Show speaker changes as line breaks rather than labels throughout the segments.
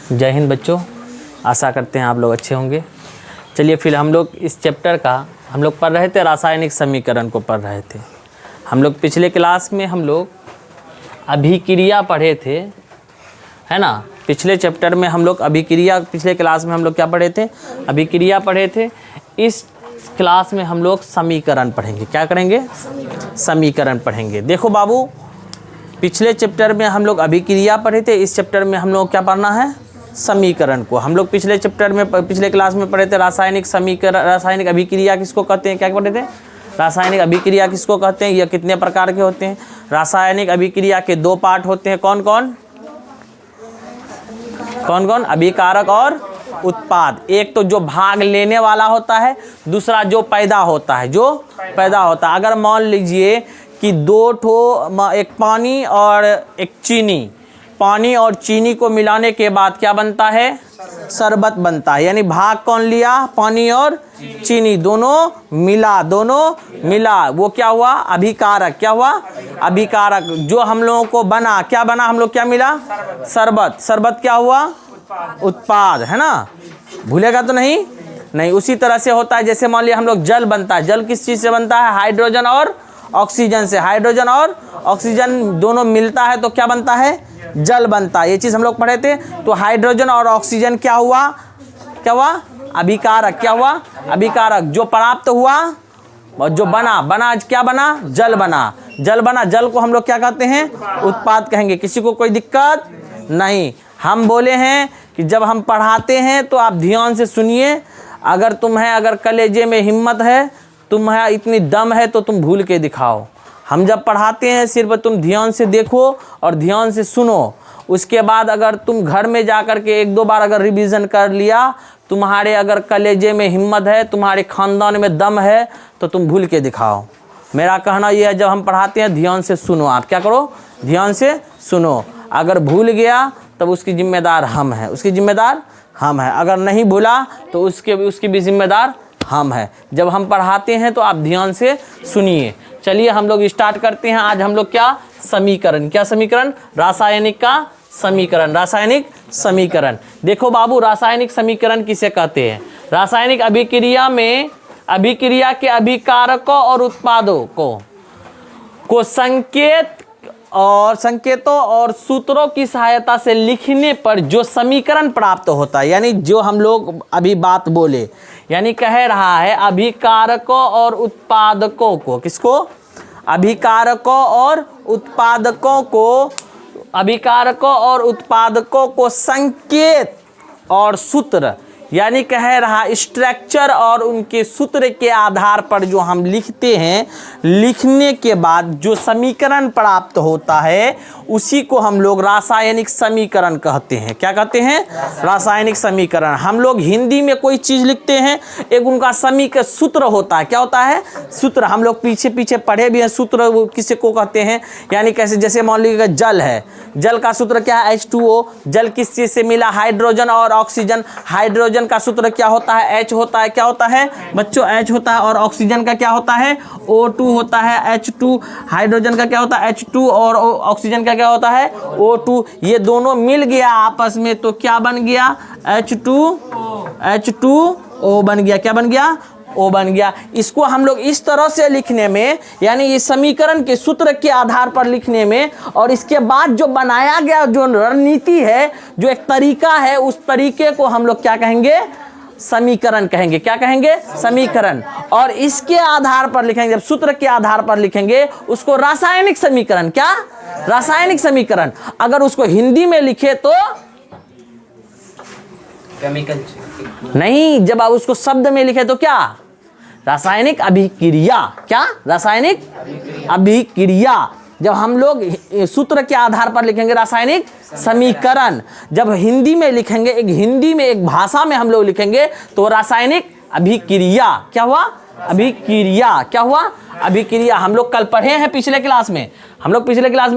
जय हिंद बच्चों, आशा करते हैं आप लोग अच्छे होंगे। चलिए फिर हम लोग इस चैप्टर का हम लोग पढ़ रहे थे, रासायनिक समीकरण को पढ़ रहे थे। हम लोग पिछले क्लास में हम लोग अभिक्रिया पढ़े थे, है ना। पिछले चैप्टर में हम लोग अभिक्रिया, पिछले क्लास में हम लोग क्या पढ़े थे? अभिक्रिया पढ़े थे। इस क्लास में हम लोग समीकरण पढ़ेंगे। क्या करेंगे? समीकरण पढ़ेंगे। देखो बाबू, पिछले चैप्टर में हम लोग अभिक्रिया पढ़े थे, इस चैप्टर में हम लोग क्या पढ़ना है? समीकरण को। हम लोग पिछले चैप्टर में, पिछले क्लास में पढ़े थे रासायनिक समीकरण, रासायनिक अभिक्रिया किसको कहते हैं? क्या पढ़े थे? रासायनिक अभिक्रिया किसको कहते हैं? यह कितने प्रकार के होते हैं? रासायनिक अभिक्रिया के दो पार्ट होते हैं। कौन कौन? कौन कौन? अभिकारक और उत्पाद। एक तो जो भाग लेने वाला होता है, दूसरा जो पैदा होता है, जो पैदा होता है। अगर मान लीजिए कि दो ठो, एक पानी और एक चीनी, पानी और चीनी को मिलाने के बाद क्या बनता है? शरबत बनता है। यानी भाग कौन लिया? पानी और चीनी, दोनों मिला, वो क्या हुआ? अभिकारक। क्या हुआ? अभिकारक। जो हम लोगों को बना, क्या बना? हम लोग क्या मिला? शरबत। शरबत क्या हुआ? उत्पाद, है ना। भूलेगा तो नहीं। उसी तरह से होता है, जैसे मान लिया हम लोग जल बनता है। जल किस चीज़ से बनता है? हाइड्रोजन और ऑक्सीजन से। हाइड्रोजन और ऑक्सीजन दोनों मिलता है तो क्या बनता है? जल बनता है। ये चीज़ हम लोग पढ़े थे। तो हाइड्रोजन और ऑक्सीजन क्या हुआ? क्या हुआ? अभिकारक। क्या हुआ? अभिकारक। जो प्राप्त हुआ और जो बना क्या बना? जल बना। जल को हम लोग क्या कहते हैं? उत्पाद कहेंगे। किसी को कोई दिक्कत नहीं। हम बोले हैं कि जब हम पढ़ाते हैं तो आप ध्यान से सुनिए। अगर कलेजे में हिम्मत है, तुम्हें इतनी दम है, तो तुम भूल के दिखाओ। हम जब पढ़ाते हैं सिर्फ तुम ध्यान से देखो और ध्यान से सुनो। उसके बाद अगर तुम घर में जाकर के एक दो बार अगर रिवीजन कर लिया, तुम्हारे अगर कलेजे में हिम्मत है, तुम्हारे खानदान में दम है, तो तुम भूल के दिखाओ। मेरा कहना यह है, जब हम पढ़ाते हैं ध्यान से सुनो। आप क्या करो? ध्यान से सुनो। अगर भूल गया तब उसकी जिम्मेदार हम हैं, उसकी जिम्मेदार हम हैं। अगर नहीं भूला तो उसकी भी जिम्मेदार हम हैं। जब हम पढ़ाते हैं तो आप ध्यान से सुनिए। चलिए हम लोग स्टार्ट करते हैं। आज हम लोग क्या? समीकरण। क्या समीकरण? रासायनिक का समीकरण। रासायनिक समीकरण। देखो बाबू, रासायनिक समीकरण किसे कहते हैं? रासायनिक अभिक्रिया में अभिक्रिया के अभिकारकों और उत्पादों को संकेतों और सूत्रों की सहायता से लिखने पर जो समीकरण प्राप्त होता है, यानी जो हम लोग अभी बात बोले, यानी कह रहा है अभिकारकों और उत्पादकों को, किसको? अभिकारकों और उत्पादकों को संकेत और सूत्र, यानी कह रहा स्ट्रक्चर और उनके सूत्र के आधार पर जो हम लिखते हैं, लिखने के बाद जो समीकरण प्राप्त होता है, उसी को हम लोग रासायनिक समीकरण कहते हैं। क्या कहते हैं? रासायनिक समीकरण। हम लोग हिंदी में कोई चीज़ लिखते हैं, एक उनका समीकरण सूत्र होता है। क्या होता है? सूत्र। हम लोग पीछे पढ़े भी हैं। सूत्र किसी को कहते हैं? यानी कैसे? जैसे मान लीजिए जल है, जल का सूत्र क्या है? H2O। जल किस चीज़ से मिला? हाइड्रोजन और ऑक्सीजन। हाइड्रोजन का सूत्र क्या होता है? H होता है। क्या होता है बच्चों? H होता है। और ऑक्सीजन का क्या होता है? O2 होता है। H2। हाइड्रोजन का क्या होता है? H2 और ऑक्सीजन का क्या होता है? O2। ये दोनों मिल गया आपस में तो क्या बन गया? H2O बन गया। क्या बन गया? O बन गया। इसको हम लोग इस तरह से लिखने में, यानी ये समीकरण के सूत्र के आधार पर लिखने में, और इसके बाद जो बनाया गया जो रणनीति है, जो एक तरीका है, उस तरीके को हम लोग क्या कहेंगे? समीकरण कहेंगे। क्या कहेंगे? समीकरण। और इसके आधार पर लिखेंगे, जब सूत्र के आधार पर लिखेंगे, उसको रासायनिक समीकरण। क्या? रासायनिक समीकरण। अगर उसको हिंदी में लिखे तो केमिकल नहीं, जब आप उसको शब्द में लिखे तो क्या? रासायनिक अभिक्रिया। क्या? रासायनिक अभिक्रिया। जब हम लोग सूत्र के आधार पर लिखेंगे रासायनिक समीकरण। जब हिंदी में लिखेंगे, एक भाषा में हम लोग लिखेंगे तो रासायनिक अभिक्रिया। क्या हुआ? अभिक्रिया। क्या हुआ? अभिक्रिया। हम लोग कल पढ़े हैं पिछले क्लास में,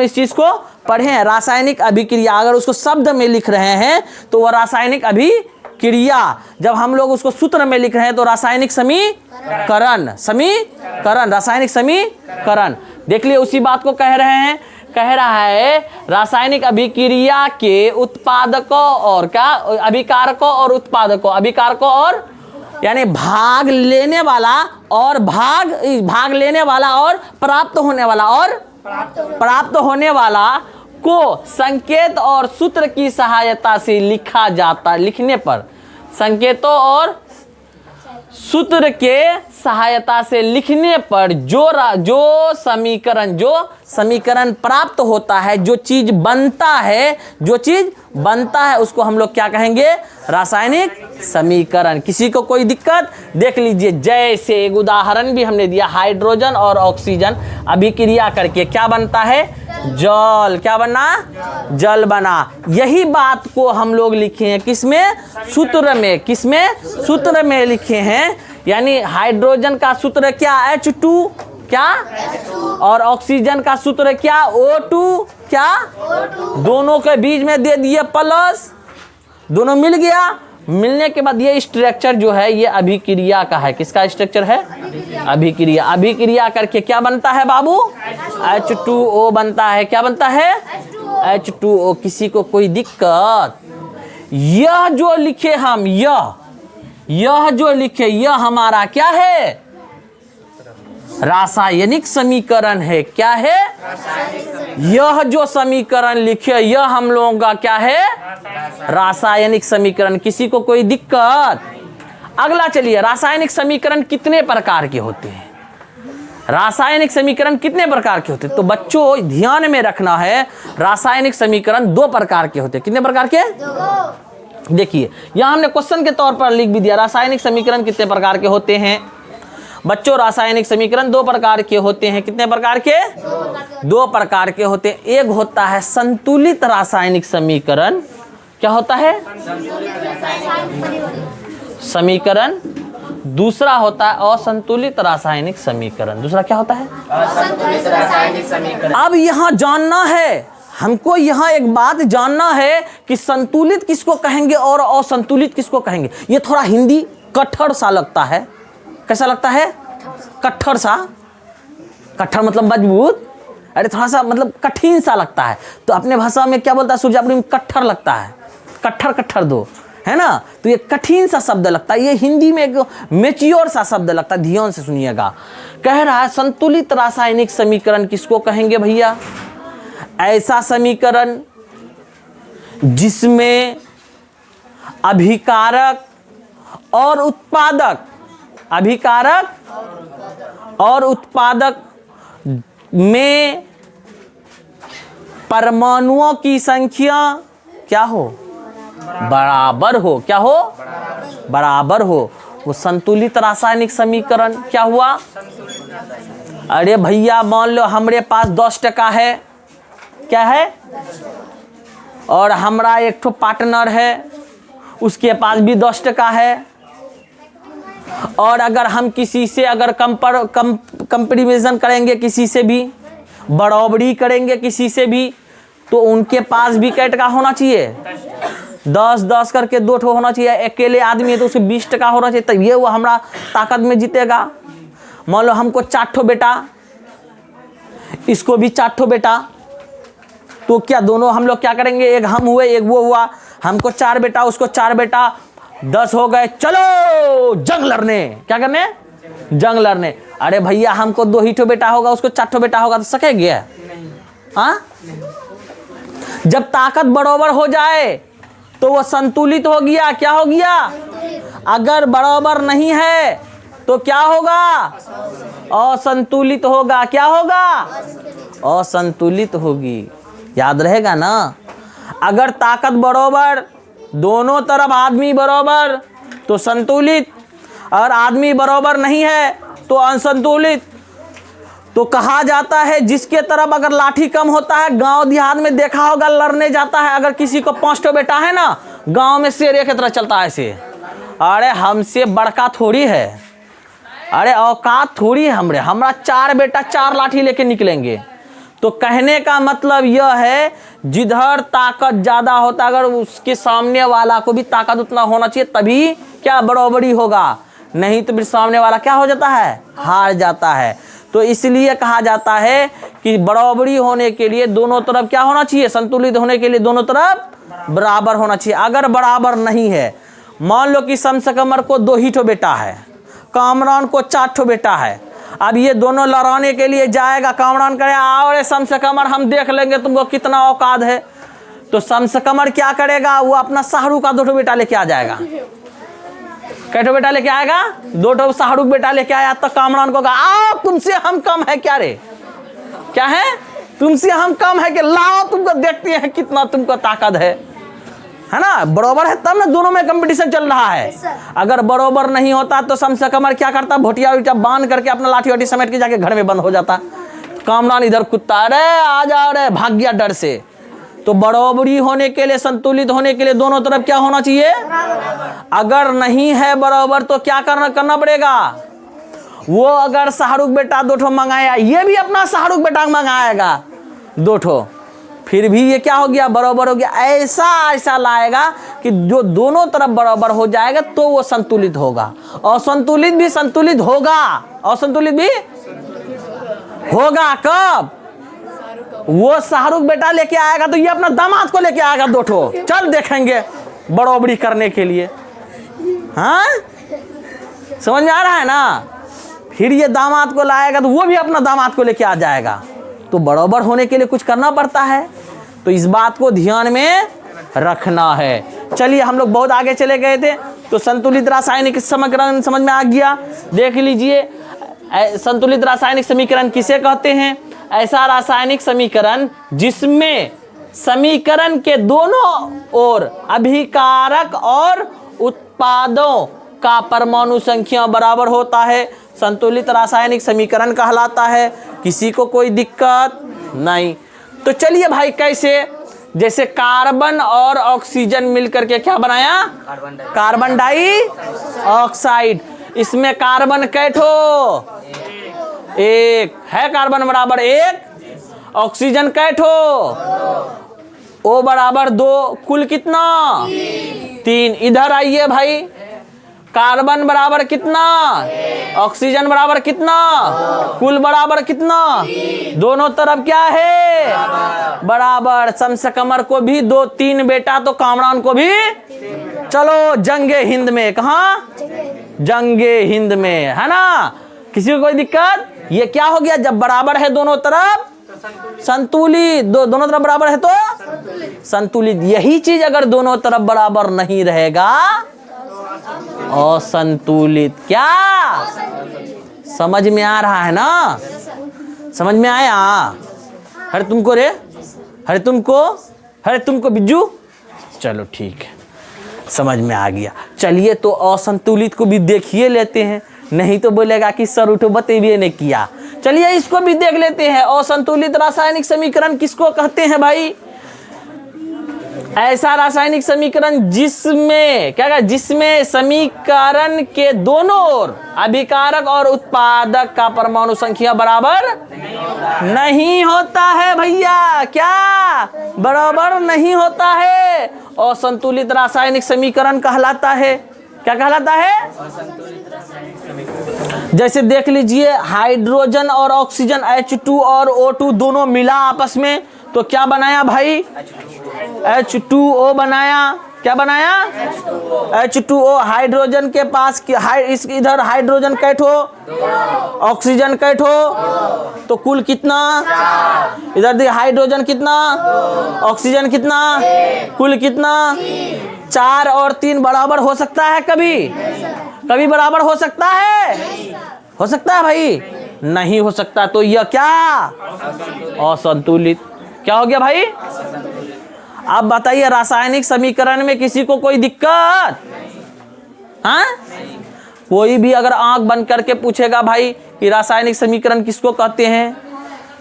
इस चीज को पढ़े हैं। रासायनिक अभिक्रिया अगर उसको शब्द में लिख रहे हैं तो वह रासायनिक अभिक्रिया। जब हम लोग उसको सूत्र में लिख रहे हैं तो रासायनिक समीकरण। रासायनिक समीकरण। देख लिए, उसी बात को कह रहे हैं कह रहा है रासायनिक अभिक्रिया के उत्पादकों और क्या, अभिकारकों और उत्पादकों, अभिकारकों और यानी भाग लेने वाला और भाग लेने वाला और प्राप्त होने वाला और प्राप्त होने वाला को संकेत और सूत्र की सहायता से लिखा जाता, लिखने पर संकेतों और सूत्र के सहायता से लिखने पर जो समीकरण प्राप्त होता है, जो चीज बनता है उसको हम लोग क्या कहेंगे, रासायनिक समीकरण। किसी को कोई दिक्कत, देख लीजिए, जैसे एक उदाहरण भी हमने दिया, हाइड्रोजन और ऑक्सीजन अभिक्रिया करके क्या बनता है, जल, क्या बना, जल बना। यही बात को हम लोग लिखे हैं किसमें, सूत्र में, किसमें, सूत्र में लिखे हैं। यानी हाइड्रोजन का सूत्र क्या, H2 क्या, और ऑक्सीजन का सूत्र क्या, O2 क्या, दोनों के बीच में दे दिए प्लस, दोनों मिल गया। मिलने के बाद ये स्ट्रक्चर जो है ये अभिक्रिया का है। किसका स्ट्रक्चर है, अभिक्रिया। अभिक्रिया करके क्या बनता है बाबू, H2O बनता है। क्या बनता है, H2O। किसी को कोई दिक्कत, यह जो लिखे हम, यह जो लिखे, यह हमारा क्या है, रासायनिक समीकरण है। क्या है, यह जो समीकरण लिखे यह हम लोगों का क्या है, रासायनिक समीकरण। किसी को कोई दिक्कत। अगला चलिए, रासायनिक समीकरण कितने प्रकार के होते हैं, रासायनिक समीकरण कितने प्रकार के होते हैं। तो बच्चों ध्यान में रखना है, रासायनिक समीकरण 2 प्रकार के होते हैं। कितने प्रकार के, देखिए यहां हमने क्वेश्चन के तौर पर लिख भी दिया, रासायनिक समीकरण कितने प्रकार के होते हैं। बच्चों रासायनिक समीकरण 2 प्रकार के होते हैं। कितने प्रकार के, 2 प्रकार के होते हैं। एक होता है संतुलित रासायनिक समीकरण। क्या होता है, समीकरण। दूसरा होता है असंतुलित रासायनिक समीकरण। दूसरा क्या होता है, असंतुलित रासायनिक समीकरण। अब यहां जानना है हमको, यहाँ एक बात जानना है कि संतुलित किसको कहेंगे और असंतुलित किसको कहेंगे। ये थोड़ा हिंदी कठोर सा लगता है। कैसा लगता है, कठोर सा, कठोर मतलब मजबूत, अरे थोड़ा सा मतलब कठिन सा लगता है। तो अपने भाषा में क्या बोलता है, सुरजापुरी में कट्ठर लगता है, कट्ठर दो, है ना। तो ये कठिन सा शब्द लगता है, ये हिंदी में एक मेच्योर सा शब्द लगता है। ध्यान से सुनिएगा, कह रहा है संतुलित रासायनिक समीकरण किसको कहेंगे भैया, ऐसा समीकरण जिसमें अभिकारक और उत्पादक, अभिकारक और उत्पादक में परमाणुओं की संख्या क्या हो, बराबर हो। क्या हो, बराबर हो। वो संतुलित रासायनिक समीकरण क्या हुआ। अरे भैया मान लो हमारे पास 10% है, क्या है, और हमारा एक ठो पार्टनर है उसके पास भी 10% है, और अगर हम किसी से अगर कंपैरिजन करेंगे, किसी से भी बराबरी करेंगे किसी से भी, तो उनके पास भी कै टका होना चाहिए, 10-10 करके 2 ठो होना चाहिए। अकेले आदमी है तो उसे 20% होना चाहिए, तब ये वो हमारा ताकत में जीतेगा। मान लो हमको 4 ठो बेटा, इसको भी 4 ठो बेटा, तो क्या दोनों हम लोग क्या करेंगे, एक हम हुए एक वो हुआ, हमको 4 बेटा उसको 4 बेटा, 10 हो गए, चलो जंग लड़ने। क्या करने, जंग लड़ने। अरे भैया हमको 2 ही ठो बेटा होगा, उसको 4 ठो बेटा होगा, तो सकेंगे, हाँ। जब ताकत बराबर हो जाए तो वो संतुलित हो गया। क्या हो गया, अगर बराबर नहीं है तो क्या होगा, असंतुलित होगा। क्या होगा, असंतुलित होगी। याद रहेगा ना, अगर ताकत बराबर, दोनों तरफ आदमी बराबर तो संतुलित, और आदमी बराबर नहीं है तो असंतुलित। तो कहा जाता है जिसके तरफ अगर लाठी कम होता है, गांव देहात में देखा होगा लड़ने जाता है, अगर किसी को 5 ठो बेटा है ना, गांव में शेर एक तरह चलता है ऐसे। अरे हमसे बड़का थोड़ी है, अरे औकात थोड़ी है हमरा 4 बेटा 4 लाठी लेके निकलेंगे। तो कहने का मतलब यह है जिधर ताकत ज्यादा होता, अगर उसके सामने वाला को भी ताकत उतना होना चाहिए, तभी क्या बराबरी होगा, नहीं तो फिर सामने वाला क्या हो जाता है, हार जाता है। तो इसलिए कहा जाता है कि बराबरी होने के लिए दोनों तरफ क्या होना चाहिए, संतुलित होने के लिए दोनों तरफ बराबर होना चाहिए। अगर बराबर नहीं है, मान लो कि शम्स कमर को 2 ही ठो बेटा है, कामरान को 4 ठो बेटा है, अब ये दोनों लड़ाने के लिए जाएगा, कामरान कहे आओ रे शम्स कमर हम देख लेंगे तुमको कितना औकात है, तो शम्स कमर क्या करेगा, वो अपना शाहरुख का 2 ठो बेटा लेके आ जाएगा। कै ठो बेटा लेके आएगा, 2 ठो शाहरुख बेटा लेके आया, तो कामरान को कहा आओ तुमसे हम कम है क्या रे, क्या है तुमसे हम कम है कि लाओ तुमको देखते हैं कितना तुमको ताकत है ना। बराबर है तब ना दोनों में कंपटीशन चल रहा है। अगर बराबर नहीं होता तो शम्स कमर क्या करता, भोटिया उटिया बांध करके अपना लाठी वाठी समेट के जाके घर में बंद हो जाता। कामरान इधर कुत्ता अरे आ जा रे, भाग गया डर से। तो बराबरी होने के लिए, संतुलित होने के लिए दोनों तरफ क्या होना चाहिए, अगर नहीं है बराबर तो क्या करना पड़ेगा, वो अगर शाहरुख बेटा 2 ठो मंगाया, ये भी अपना शाहरुख बेटा मंगाएगा 2 ठो, फिर भी ये क्या हो गया, बराबर हो गया। ऐसा लाएगा कि जो दोनों तरफ बराबर हो जाएगा तो वो संतुलित होगा। असंतुलित भी संतुलित होगा, असंतुलित भी होगा कब, वो शाहरुख बेटा लेके आएगा तो ये अपना दामाद को लेके आएगा 2 ठो, चल देखेंगे बराबरी करने के लिए। हाँ समझ में आ रहा है ना। फिर ये दामाद को लाएगा तो वो भी अपना दामाद को लेके आ जाएगा। तो बराबर होने के लिए कुछ करना पड़ता है, तो इस बात को ध्यान में रखना है। चलिए हम लोग बहुत आगे चले गए थे, तो संतुलित रासायनिक समीकरण समझ में आ गया। देख लीजिए संतुलित रासायनिक समीकरण किसे कहते हैं, ऐसा रासायनिक समीकरण जिसमें समीकरण के दोनों ओर अभिकारक और उत्पादों का परमाणु संख्या बराबर होता है, संतुलित रासायनिक समीकरण कहलाता है। किसी को कोई दिक्कत नहीं। तो चलिए भाई कैसे, जैसे कार्बन और ऑक्सीजन मिलकर के क्या बनाया, कार्बन डाइऑक्साइड। इसमें कार्बन कैठो, 1 है, कार्बन बराबर 1, ऑक्सीजन कैठो, O बराबर 2, कुल कितना 3। इधर आइए भाई, कार्बन बराबर कितना, ऑक्सीजन बराबर कितना, कुल बराबर कितना, दोनों तरफ क्या है बराबर। शम्स कमर को भी 2-3 बेटा, तो कामरान को भी, चलो जंगे हिंद में, कहाँ जंगे हिंद में, है ना। किसी को कोई दिक्कत, ये क्या हो गया, जब बराबर है दोनों तरफ संतुलित, दोनों तरफ बराबर है तो संतुलित। यही चीज अगर दोनों तरफ बराबर नहीं रहेगा असंतुलित। क्या समझ में आ रहा है ना, समझ में आया। अरे तुमको रे, अरे तुमको बिज्जू, चलो ठीक है समझ में आ गया। चलिए तो असंतुलित को भी देखिए लेते हैं, नहीं तो बोलेगा कि सर उठो बतेबिए ने किया। चलिए इसको भी देख लेते हैं। असंतुलित रासायनिक समीकरण किसको कहते हैं भाई, ऐसा रासायनिक समीकरण जिसमें क्या कहा, जिसमें समीकरण के दोनों ओर अभिकारक और उत्पादक का परमाणु संख्या बराबर नहीं होता है भैया। क्या बराबर नहीं होता है, असंतुलित रासायनिक समीकरण कहलाता है। क्या कहलाता है, जैसे देख लीजिए हाइड्रोजन और ऑक्सीजन H2 और O2 दोनों मिला आपस में, तो क्या बनाया भाई, H2O बनाया। क्या बनाया, H2O। हाइड्रोजन के पास इस इधर हाइड्रोजन कैठो, ऑक्सीजन कैठो, तो कुल कितना, इधर देखिए हाइड्रोजन कितना, ऑक्सीजन कितना, कुल कितना, 4 और 3 बराबर हो सकता है कभी, कभी बराबर हो सकता है, हो सकता है भाई, नहीं हो सकता। तो यह क्या, असंतुलित। क्या हो गया भाई, आप बताइए रासायनिक समीकरण में किसी को कोई दिक्कत, हाँ। कोई भी अगर आंख बंद करके पूछेगा भाई कि रासायनिक समीकरण किसको कहते हैं,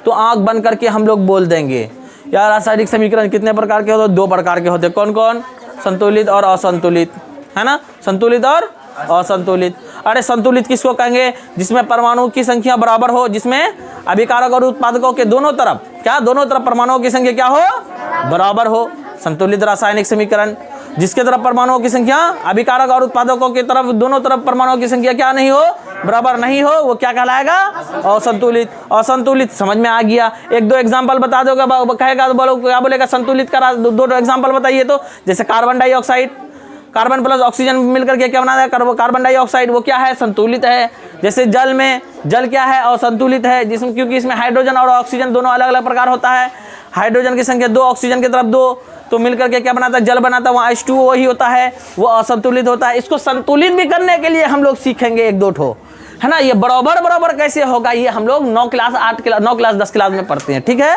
तो आंख बंद करके हम लोग बोल देंगे यार रासायनिक समीकरण कितने प्रकार के होते हैं, 2 प्रकार के होते हैं। कौन कौन, संतुलित और असंतुलित, है ना, संतुलित और असंतुलित। अरे संतुलित किसको कहेंगे, जिसमें परमाणु की संख्या बराबर हो, जिसमें अभिकारक और उत्पादकों के दोनों तरफ क्या, दोनों तरफ परमाणुओं की संख्या क्या हो, बराबर हो, संतुलित रासायनिक समीकरण। जिसके तरफ परमाणुओं की संख्या अभिकारक और उत्पादकों की तरफ दोनों तरफ परमाणुओं की संख्या क्या नहीं हो, बराबर नहीं हो, वो क्या कहलाएगा, असंतुलित। असंतुलित समझ में आ गया। एक दो एग्जांपल बता दोगे, कहेगा तो बोलो क्या बोलेगा, संतुलित का दो एग्जांपल बताइए। तो जैसे carbon dioxide, carbon plus oxygen मिलकर के क्या बनाता है, कार्बन डाइऑक्साइड, वो क्या है, संतुलित है। जैसे जल में, जल क्या है, असंतुलित है, जिसमें क्योंकि इसमें हाइड्रोजन और ऑक्सीजन दोनों अलग अलग प्रकार होता है। हाइड्रोजन की संख्या 2, ऑक्सीजन की तरफ 2, तो मिलकर के क्या बनाता है, जल बनाता है, वहाँ H2O ही होता है, वो असंतुलित होता है। इसको संतुलित भी करने के लिए हम लोग सीखेंगे एक दो ठो, है ना। ये बराबर बराबर कैसे होगा, ये हम लोग 9 क्लास 8 क्लास 9 क्लास 10 क्लास में पढ़ते हैं, ठीक है।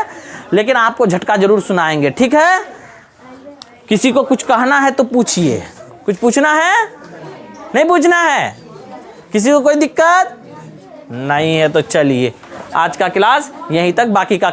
लेकिन आपको झटका जरूर सुनाएंगे, ठीक है। किसी को कुछ कहना है तो पूछिए, कुछ पूछना है, नहीं पूछना है, किसी को कोई दिक्कत नहीं है तो चलिए आज का क्लास यहीं तक, बाकी का